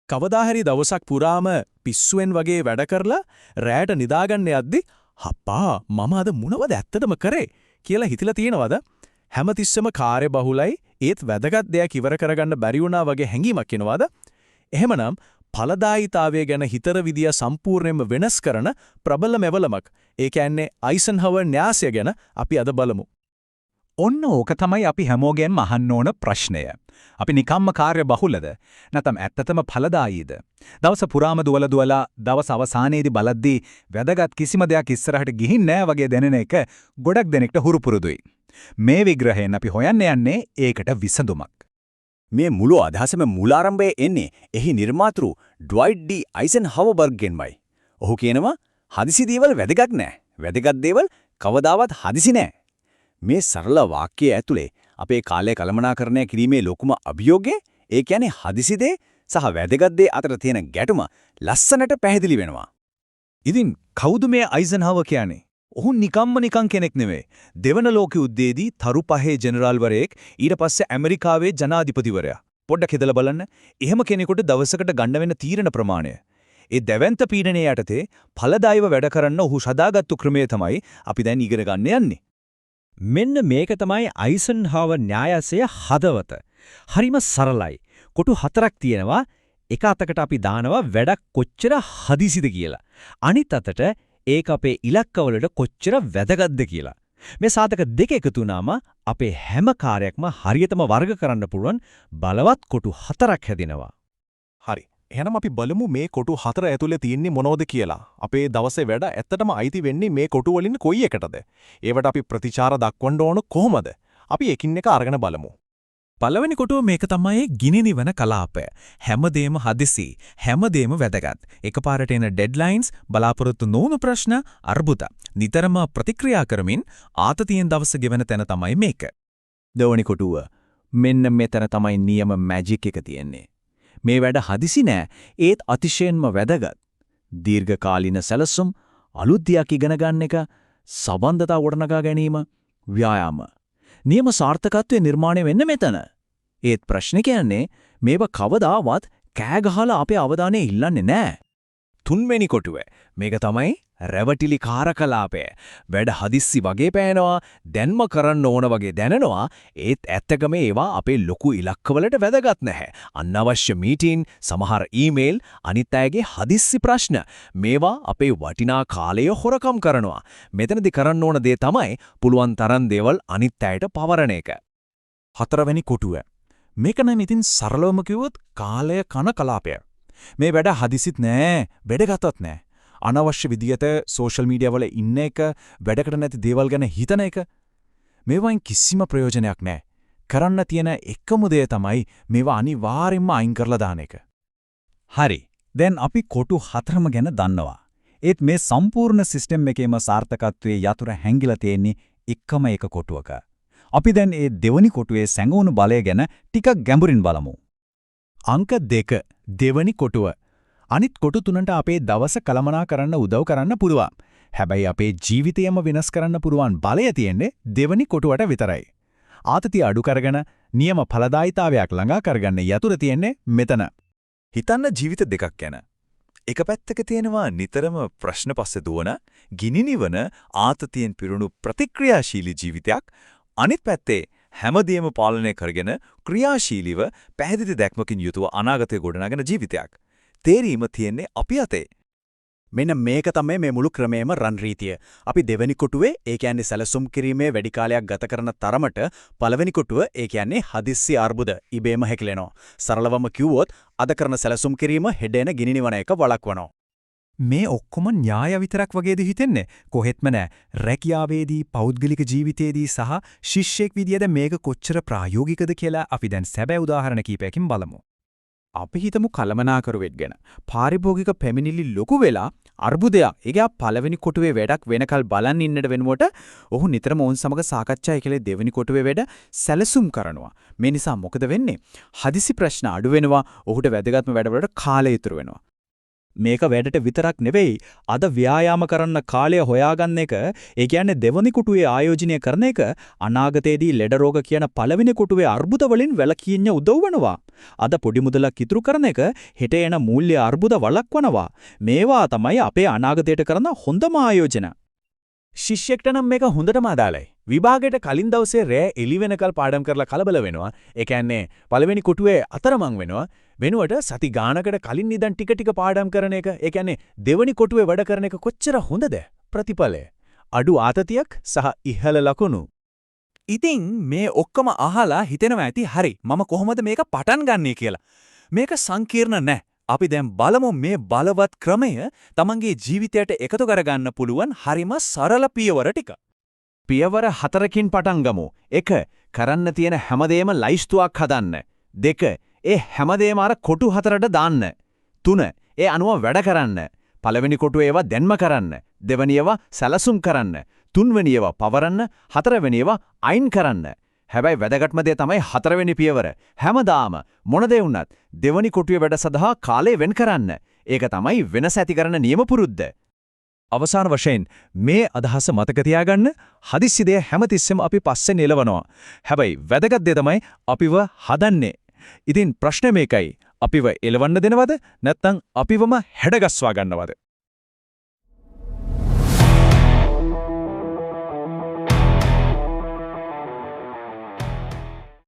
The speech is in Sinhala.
කවදා හරි දවසක් පුරාම පිස්සුවෙන් වගේ වැඩ කරලා රැයට නිදාගන්න යද්දි හප්පා මම අද මොනවද ඇත්තටම කරේ කියලා හිතලා තියෙනවද? හැමතිස්සෙම කාර්ය බහුලයි ඒත් වැදගත් දෙයක් ඉවර කරගන්න බැරි වුණා වගේ හැඟීමක් එනවද? එහෙමනම් ඵලදායීතාවය ගැන හිතර විදිය සම්පූර්ණයෙන්ම වෙනස් කරන ප්‍රබල මෙවලමක්. ඒ කියන්නේ අයිසන්හවර් න්‍යාසය ගැන අපි අද බලමු. ඔන්න ඕක තමයි අපි හැමෝගෙන්ම අහන්න ඕන ප්‍රශ්නය. අපි නිකම්ම කාර්ය බහුලද? නැත්නම් ඇත්තටම ඵලදායීද? දවස පුරාම දුවලා දවස් අවසානයේදී බලද්දී වැදගත් කිසිම දෙයක් ඉස්සරහට ගිහින් නැහැ වගේ දැනෙන එක ගොඩක් දෙනෙක්ට හුරු පුරුදුයි. මේ විග්‍රහයෙන් අපි හොයන්න යන්නේ ඒකට විසඳුමක්. මේ මුළු අදහසම මූලාරම්භයේ එන්නේ එහි නිර්මාතෘ ඩ්වයිට් ඩී අයිසන්හවර්බර්ග්ගෙන්මයි. ඔහු කියනවා හදිසි දේවල් වැදගත් නැහැ. වැදගත් දේවල් කවදාවත් හදිසි නැහැ. මේ සරල වාක්‍යය ඇතුලේ අපේ කාලය කළමනාකරණය කිරීමේ ලොකුම අභියෝගය ඒ කියන්නේ හදිසි දේ සහ වැදගත් දේ අතර තියෙන ගැටුම ලස්සනට පැහැදිලි වෙනවා. ඉතින් කවුද මේ අයිසන්හවර් කියන්නේ? ඔහු නිකන් කෙනෙක් නෙවෙයි. දෙවන ලෝක යුද්ධයේදී තරු පහේ ජෙනරාල්වරයෙක් ඊට පස්සේ ඇමරිකාවේ ජනාධිපතිවරයා. පොඩ්ඩක් හිතලා බලන්න. එහෙම කෙනෙකුට දවසකට ගන්න වෙන තීරණ ප්‍රමාණය. ඒ දැවැන්ත පීඩනයේ යටතේ ඵලදායීව වැඩ කරන්න ඔහු සදාගත්තු ක්‍රමය තමයි අපි දැන් ඉගෙන ගන්න යන්නේ. මෙන්න මේක තමයි අයිසන්හවර් න්‍යායසය හදවත. හරිම සරලයි. කොටු හතරක් තියෙනවා. එක අතකට අපි දානවා වැඩක් කොච්චර හදිසිද කියලා. අනිත් අතට ඒක අපේ ඉලක්කවලට කොච්චර වැදගත්ද කියලා. මේ සාධක දෙක එකතු වුණාම අපේ හැම කාර්යයක්ම හරියටම වර්ග කරන්න පුළුවන් බලවත් කොටු හතරක් හැදෙනවා. හරි. එහෙනම් අපි බලමු මේ කොටු හතර ඇතුලේ තියෙන්නේ මොනවද කියලා. අපේ දවසේ වැඩ ඇත්තටම අයිති වෙන්නේ මේ කොටු වලින් කොයි එකටද? ඒවට අපි ප්‍රතිචාර දක්වන්න ඕන කොහොමද? අපි එකින් එක අරගෙන බලමු. පළවෙනි කොටුව මේක තමයි ගිනි නිවන කලාපය. හැමදේම හදිසි, හැමදේම වැදගත්. එකපාරට එන ඩෙඩ්ලයින්ස්, බලාපොරොත්තු නොවුණු ප්‍රශ්න, අර්බුද. නිතරම ප්‍රතික්‍රියා කරමින් ආතතියෙන් දවස ගෙවන තැන තමයි මේක. දෙවනි කොටුව. මෙන්න මෙතන තමයි නියම මැජික් එක තියෙන්නේ. මේ වැඩ හදිසි නෑ, ඒත් අතිශයින්ම වැදගත්. දීර්ඝකාලීන සැලසුම්, අලුත් දෙයක් ඉගෙන ගන්න එක, සම්බන්ධතා ගොඩනගා ගැනීම, ව්‍යායාම. නියම සාර්ථකත්වයේ නිර්මාණය වෙන්න මෙතන. ඒත් ප්‍රශ්නේ කියන්නේ මේව කවදාවත් කෑ ගහලා අපේ අවධානය ඉල්ලන්නේ නැහැ. තුන්වෙනි කොටුව. මේක තමයි රැවටිලි කාරකලාපය. වැඩ හදිස්සි වගේ පෑනවා, දැන්ම කරන්න ඕන වගේ දැනෙනවා. ඒත් ඇත්තකම ඒවා අපේ ලොකු ඉලක්කවලට වැදගත් නැහැ. අනවශ්‍ය මීටින්, සමහර ඊමේල්, අනිත් අයගේ හදිස්සි ප්‍රශ්න. මේවා අපේ වටිනා කාලය හොරකම් කරනවා. මෙතනදී කරන්න ඕන දේ තමයි පුළුවන් තරම් දේවල් අනිත් අයට පවරන එක. හතරවෙනි කොටුව. මේක නම් ඉතින් සරලවම කිව්වොත් කාලය කන කලාපය. මේ වැඩ හදිසිත් නෑ, වැඩගතත් නෑ. අනවශ්‍ය විදියට සෝෂල් මීඩියා වල ඉන්න එක, වැඩකට නැති දේවල් ගැන හිතන එක. මේවායින් කිසිම ප්‍රයෝජනයක් නෑ. කරන්න තියෙන එකම දේ තමයි මේවා අනිවාර්යෙන්ම අයින් කරලා දාන එක. හරි. දැන් අපි කොටු හතරම ගැන දන්නවා. ඒත් මේ සම්පූර්ණ සිස්ටම් එකේම සාර්ථකත්වයේ යතුරු හැංගිලා තියෙන්නේ එකම එක කොටුවක. අපි දැන් මේ දෙවනි කොටුවේ සැඟවුණු බලය ගැන ටිකක් ගැඹුරින් බලමු. අංක 2 දෙවනි කොටුව. අනිත් කොටු තුනට අපේ දවස කළමනා කරන්න උදව් කරන්න පුළුවන්. හැබැයි අපේ ජීවිතයම වෙනස් කරන්න පුළුවන් බලය තියෙන්නේ දෙවනි කොටුවට විතරයි. ආතතිය අඩු කරගෙන නියම ඵලදායීතාවයක් ළඟා කරගන්න යතුරු තියෙන්නේ මෙතන. හිතන්න ජීවිත දෙකක් ගැන. එක පැත්තක තියෙනවා නිතරම ප්‍රශ්න පස්සේ දුවන, ගිනි නිවන ආතතියෙන් පිරුණු ප්‍රතික්‍රියාශීලී ජීවිතයක්. අනිත් පැත්තේ හැමදේම පාලනය කරගෙන ක්‍රියාශීලීව පැහැදිලි දැක්මකින් යුතුව අනාගතය ගොඩනගන ජීවිතයක්. තේරීම තියෙන්නේ අපි අතේ. මෙන්න මේක තමයි මේ මුළු ක්‍රමයේම රන් රීතිය. අපි දෙවෙනි කොටුවේ ඒ කියන්නේ සැලසුම් කිරීමේ වැඩි කාලයක් ගත කරන තරමට පළවෙනි කොටුව ඒ කියන්නේ හදිස්සි අර්බුද ඉබේම හැකිලෙනවා. සරලවම කිව්වොත් අද කරන සැලසුම් කිරීම හෙඩේන ගිනි නිවන එක වළක්වනවා. මේ ඔක්කොම න්‍යාය විතරක් වගේද හිතෙන්නේ? කොහෙත්ම නෑ. රැකියාවේදී, පෞද්ගලික ජීවිතයේදී සහ ශිෂ්‍යෙක් විදියට මේක කොච්චර ප්‍රායෝගිකද කියලා අපි දැන් සැබෑ උදාහරණ කිහිපයකින් බලමු. අපි හිතමු කළමනාකරුවෙක් ගැන. පාරිභෝගික පැමිණිලි ලොකු වෙලා අර්බුදයක්. ඒකයා පළවෙනි කොටුවේ වැඩක් වෙනකල් බලන් ඉන්නට වෙනුවට ඔහු නිතරම ඔවුන් සමග සාකච්ඡා කළේ දෙවෙනි කොටුවේ වැඩ සැලසුම් කරනවා. මේ නිසා මොකද වෙන්නේ? හදිසි ප්‍රශ්න අඩු වෙනවා. ඔහුට වැදගත්ම වැඩවලට කාලය ඉතුරු වෙනවා. මේක වැඩට විතරක් නෙවෙයි අද ව්‍යායාම කරන්න කාලය හොයාගන්න එක ඒ කියන්නේ දෙවනි කුටුවේ ආයෝජනය කරන එක අනාගතයේදී ලෙඩ රෝග කියන පළවෙනි කුටුවේ අර්බුද වලින් වැළකීන්න උදව් වෙනවා. අද පොඩි මුදලක් ඉතුරු කරන එක හෙට එන මූල්‍ය අර්බුද වළක්වනවා. මේවා තමයි අපේ අනාගතයට කරන හොඳම ආයෝජන. ශිෂ්‍යෙක්ට නම් මේක හොඳටම අදාළයි. විභාගයට කලින් දවසේ රෑ එළි වෙනකල් පාඩම් කරලා කලබල වෙනවා. ඒ කියන්නේ පළවෙනි කොටුවේ අතරමං වෙනවා. වෙනුවට සති ගානකට කලින් ඉඳන් ටික ටික පාඩම් කරන එක, ඒ කියන්නේ දෙවෙනි කොටුවේ වැඩ කරන එක කොච්චර හොඳද? ප්‍රතිඵලය අඩු ආතතියක් සහ ඉහළ ලකුණු. ඉතින් මේ ඔක්කොම අහලා හිතෙනවා ඇති හරි මම කොහොමද මේක පටන් ගන්නේ කියලා. මේක සංකීර්ණ නෑ. අපි දැන් බලමු මේ බලවත් ක්‍රමය තමන්ගේ ජීවිතයට එකතු කරගන්න පුළුවන් හරිම සරල පියවර ටික. පියවර 4කින් පටන් ගමු. 1. කරන්න තියෙන හැමදේම ලයිස්තුවක් හදන්න. 2. ඒ හැමදේම අර කොටු 4ට දාන්න. 3. ඒ අනුව වැඩ කරන්න. පළවෙනි කොටුව ඒවා දැන්ම කරන්න. දෙවෙනි ඒවා සැලසුම් කරන්න. තුන්වෙනි ඒවා පවරන්න. හතරවෙනි ඒවා අයින් කරන්න. හැබැයි වැදගත්ම දේ තමයි හතරවෙනි පියවර. හැමදාම මොන දේ වුණත් දෙවනි කොටුවේ වැඩ සඳහා කාලය වෙන් කරන්න. ඒක තමයි වෙනස ඇති කරන නියම පුරුද්ද. අවසාන වශයෙන් මේ අදහස මතක තියාගන්න හදිස්සි දෙය හැමතිස්සෙම අපි පස්සෙන් එලවනවා. හැබැයි වැදගත් දේ තමයි අපිව හදන්නේ. ඉතින් ප්‍රශ්නේ මේකයි. අපිව එලවන්න දෙනවද නැත්නම් අපිවම හැඩගස්වා ගන්නවද?